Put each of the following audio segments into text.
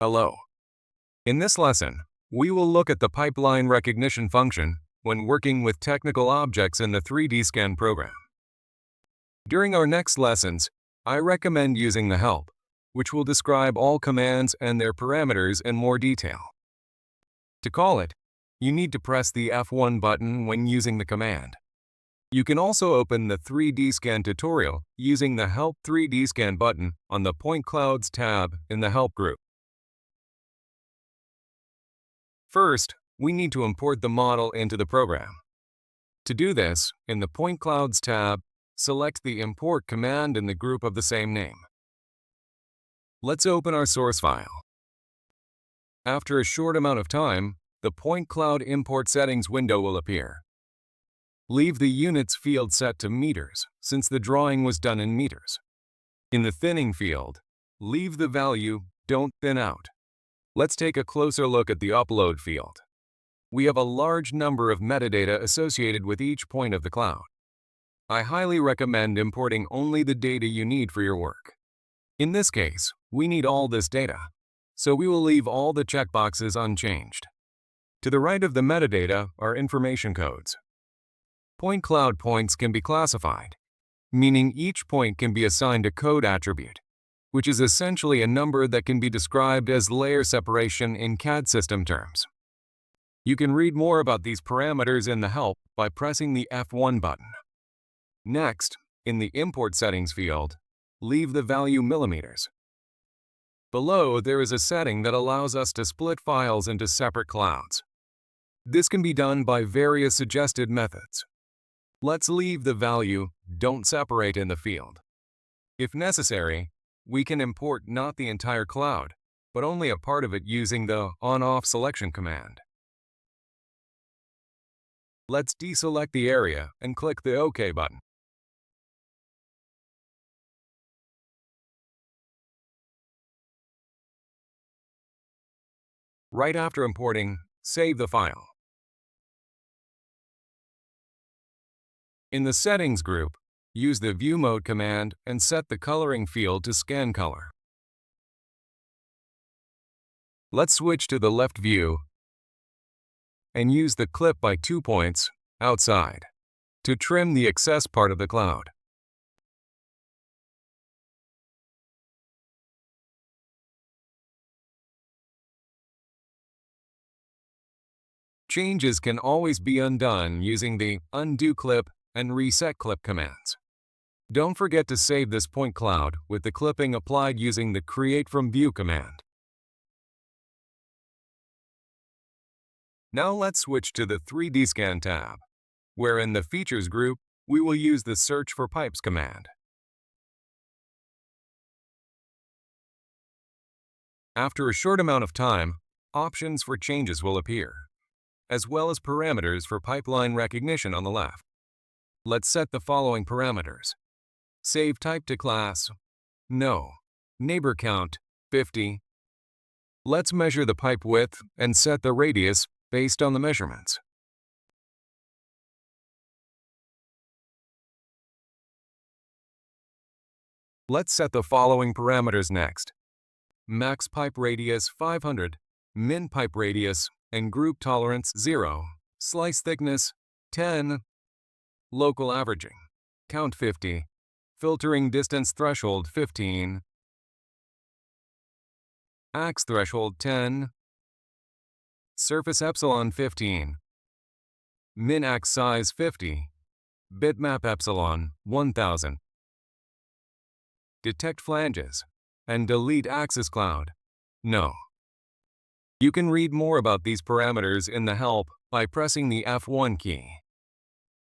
Hello. In this lesson, we will look at the pipeline recognition function when working with technical objects in the 3DScan program. During our next lessons, I recommend using the help, which will describe all commands and their parameters in more detail. To call it, you need to press the F1 button when using the command. You can also open the 3DScan tutorial using the Help 3DScan button on the Point Clouds tab in the Help group. First, we need to import the model into the program. To do this, in the Point Clouds tab, select the Import command in the group of the same name. Let's open our source file. After a short amount of time, the Point Cloud Import Settings window will appear. Leave the units field set to meters, since the drawing was done in meters. In the thinning field, leave the value "Don't thin out." Let's take a closer look at the Upload field. We have a large number of metadata associated with each point of the cloud. I highly recommend importing only the data you need for your work. In this case, we need all this data, so we will leave all the checkboxes unchanged. To the right of the metadata are information codes. Point cloud points can be classified, meaning each point can be assigned a code attribute, which is essentially a number that can be described as layer separation in CAD system terms. You can read more about these parameters in the Help by pressing the F1 button. Next, in the Import Settings field, leave the value millimeters. Below, there is a setting that allows us to split files into separate clouds. This can be done by various suggested methods. Let's leave the value "Don't separate" in the field. If necessary, we can import not the entire cloud, but only a part of it using the On-Off selection command. Let's deselect the area and click the OK button. Right after importing, save the file. In the Settings group, use the View Mode command and set the coloring field to Scan Color. Let's switch to the left view and use the Clip by 2 points outside to trim the excess part of the cloud. Changes can always be undone using the Undo Clip and Reset Clip commands. Don't forget to save this point cloud with the clipping applied using the Create from View command. Now let's switch to the 3DScan tab, where in the Features group, we will use the Search for Pipes command. After a short amount of time, options for changes will appear, as well as parameters for pipeline recognition on the left. Let's set the following parameters. Save type to class, no. Neighbor count, 50. Let's measure the pipe width and set the radius based on the measurements. Let's set the following parameters next. Max pipe radius 500, min pipe radius, and group tolerance 0, slice thickness 10, local averaging, count 50, filtering distance threshold 15, ax threshold 10, surface epsilon 15, min ax size 50, bitmap epsilon 1000, detect flanges, and delete axis cloud, no. You can read more about these parameters in the Help by pressing the F1 key.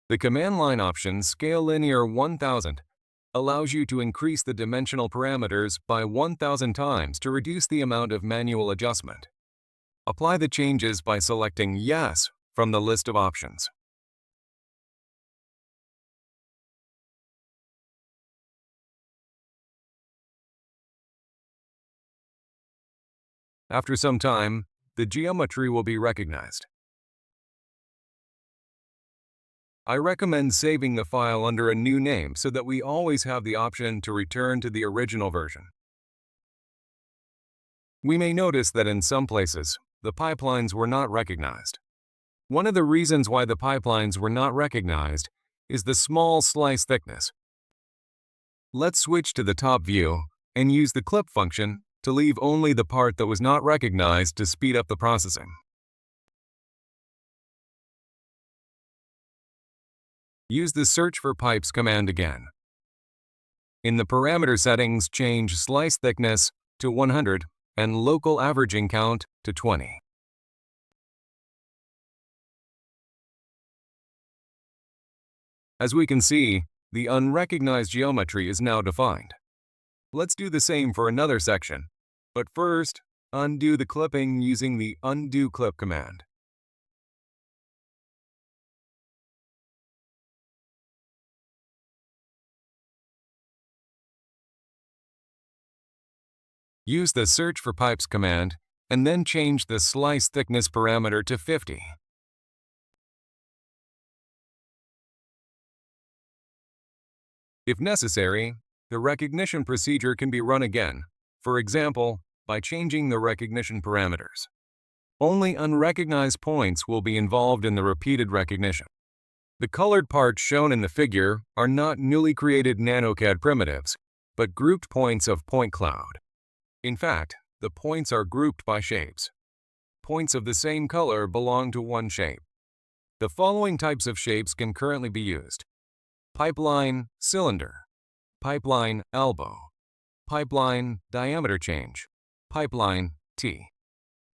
The command line option Scale Linear 1000 allows you to increase the dimensional parameters by 1000 times to reduce the amount of manual adjustment. Apply the changes by selecting Yes from the list of options. After some time, the geometry will be recognized. I recommend saving the file under a new name so that we always have the option to return to the original version. We may notice that in some places, the pipelines were not recognized. One of the reasons why the pipelines were not recognized is the small slice thickness. Let's switch to the top view and use the clip function to leave only the part that was not recognized to speed up the processing. Use the Search for Pipes command again. In the parameter settings, change slice thickness to 100 and local averaging count to 20. As we can see, the unrecognized geometry is now defined. Let's do the same for another section, but first, undo the clipping using the Undo Clip command. Use the Search for Pipes command and then change the slice thickness parameter to 50. If necessary, the recognition procedure can be run again, for example, by changing the recognition parameters. Only unrecognized points will be involved in the repeated recognition. The colored parts shown in the figure are not newly created nanoCAD primitives, but grouped points of point cloud. In fact, the points are grouped by shapes. Points of the same color belong to one shape. The following types of shapes can currently be used: pipeline cylinder, pipeline elbow, pipeline diameter change, pipeline T.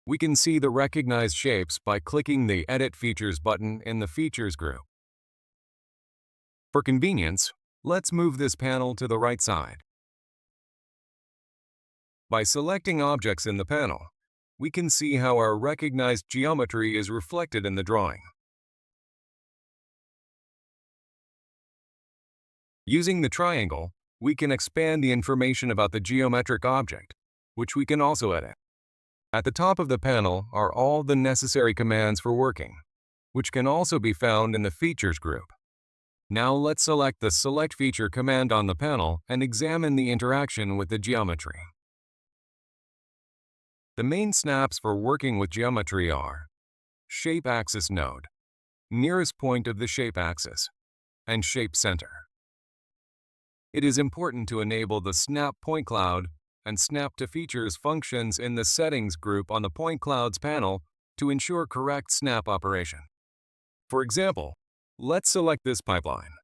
We can see the recognized shapes by clicking the Edit Features button in the Features group. For convenience, let's move this panel to the right side. By selecting objects in the panel, we can see how our recognized geometry is reflected in the drawing. Using the triangle, we can expand the information about the geometric object, which we can also edit. At the top of the panel are all the necessary commands for working, which can also be found in the Features group. Now let's select the Select Feature command on the panel and examine the interaction with the geometry. The main snaps for working with geometry are Shape Axis Node, nearest point of the shape axis, and Shape Center. It is important to enable the Snap Point Cloud and Snap to Features functions in the Settings group on the Point Clouds panel to ensure correct snap operation. For example, let's select this pipeline.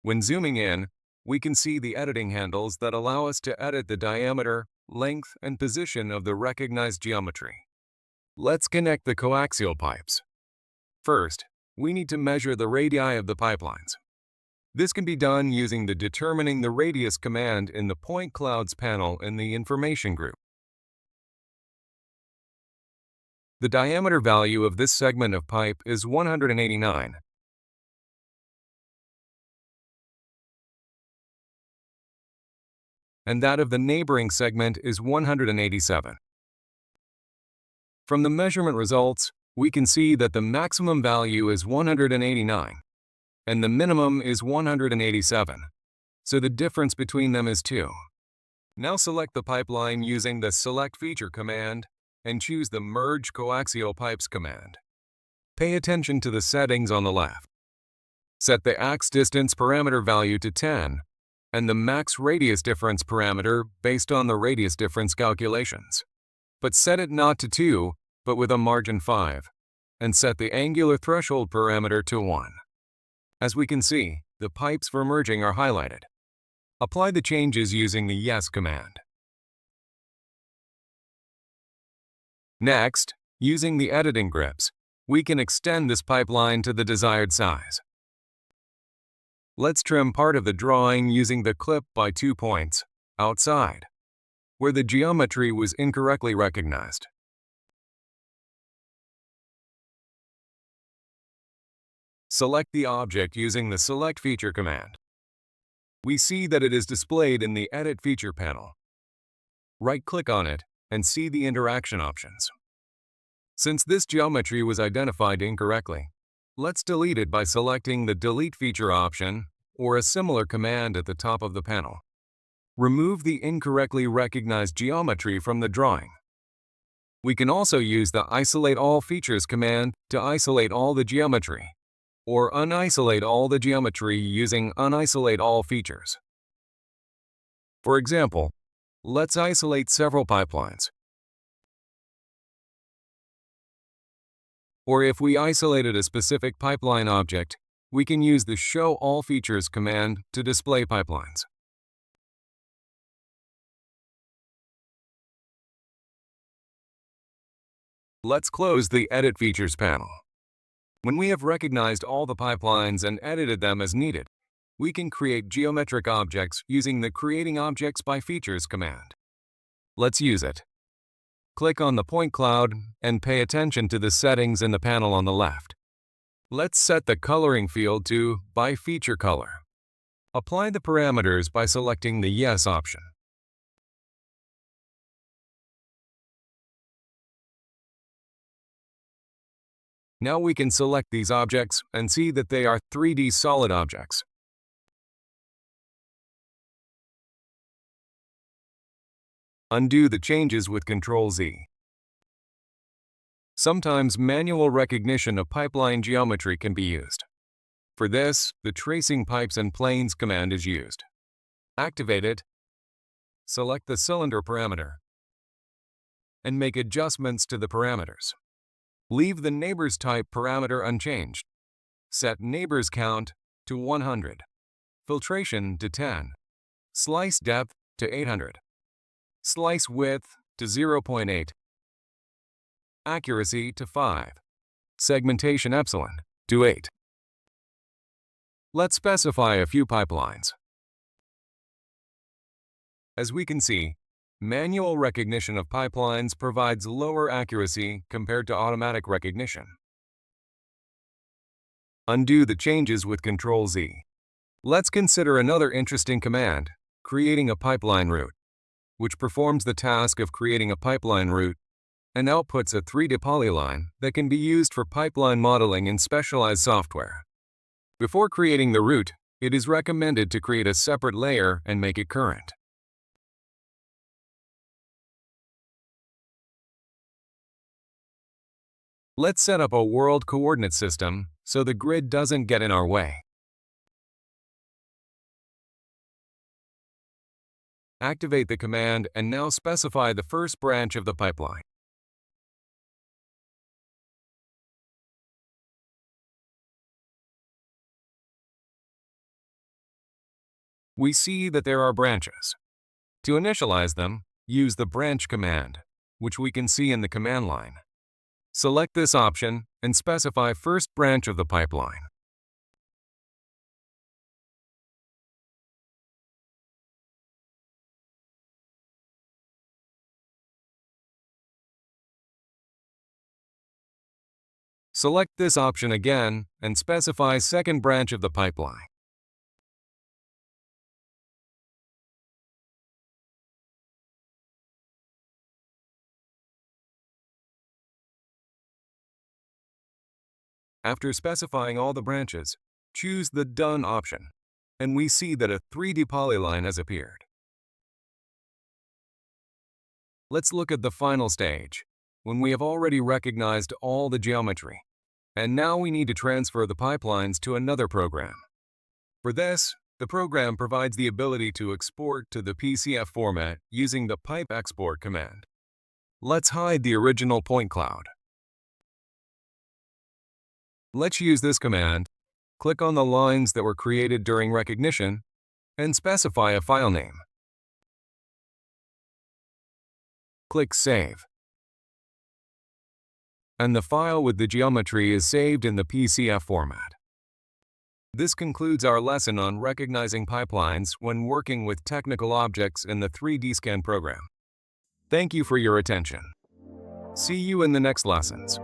When zooming in, we can see the editing handles that allow us to edit the diameter, length, and position of the recognized geometry. Let's connect the coaxial pipes. First, we need to measure the radii of the pipelines. This can be done using the Determining the Radius command in the Point Clouds panel in the Information group. The diameter value of this segment of pipe is 189. And that of the neighboring segment is 187. From the measurement results, we can see that the maximum value is 189, and the minimum is 187, so the difference between them is 2. Now select the pipeline using the Select Feature command and choose the Merge Coaxial Pipes command. Pay attention to the settings on the left. Set the ax distance parameter value to 10, and the max radius difference parameter based on the radius difference calculations. But set it not to 2, but with a margin 5, and set the angular threshold parameter to 1. As we can see, the pipes for merging are highlighted. Apply the changes using the Yes command. Next, using the editing grips, we can extend this pipeline to the desired size. Let's trim part of the drawing using the Clip by 2 points outside, where the geometry was incorrectly recognized. Select the object using the Select Feature command. We see that it is displayed in the Edit Feature panel. Right-click on it and see the interaction options. Since this geometry was identified incorrectly, let's delete it by selecting the Delete Feature option or a similar command at the top of the panel. Remove the incorrectly recognized geometry from the drawing We can also use the Isolate All Features command to isolate all the geometry, or unisolate all the geometry using Unisolate All Features. For example, let's isolate several pipelines. Or if we isolated a specific pipeline object, we can use the Show All Features command to display pipelines. Let's close the Edit Features panel. When we have recognized all the pipelines and edited them as needed, we can create geometric objects using the Creating Objects by Features command. Let's use it. Click on the point cloud and pay attention to the settings in the panel on the left. Let's set the coloring field to By Feature Color. Apply the parameters by selecting the Yes option. Now we can select these objects and see that they are 3D solid objects. Undo the changes with Ctrl-Z. Sometimes manual recognition of pipeline geometry can be used. For this, the Tracing Pipes and Planes command is used. Activate it, select the cylinder parameter, and make adjustments to the parameters. Leave the Neighbors Type parameter unchanged. Set Neighbors Count to 100, Filtration to 10, Slice Depth to 800, Slice Width to 0.8, Accuracy to 5, Segmentation Epsilon to 8. Let's specify a few pipelines. As we can see, manual recognition of pipelines provides lower accuracy compared to automatic recognition. Undo the changes with Ctrl-Z. Let's consider another interesting command, creating a pipeline route, which performs the task of creating a pipeline route and outputs a 3D polyline that can be used for pipeline modeling in specialized software. Before creating the route, it is recommended to create a separate layer and make it current. Let's set up a world coordinate system so the grid doesn't get in our way. Activate the command and now specify the first branch of the pipeline. We see that there are branches. To initialize them, use the branch command, which we can see in the command line. Select this option and specify first branch of the pipeline. Select this option again and specify second branch of the pipeline. After specifying all the branches, choose the Done option, and we see that a 3D polyline has appeared. Let's look at the final stage, when we have already recognized all the geometry, and now we need to transfer the pipelines to another program. For this, the program provides the ability to export to the PCF format using the Pipe Export command. Let's hide the original point cloud. Let's use this command, click on the lines that were created during recognition, and specify a file name. Click Save. And the file with the geometry is saved in the PCF format. This concludes our lesson on recognizing pipelines when working with technical objects in the 3DScan program. Thank you for your attention. See you in the next lessons.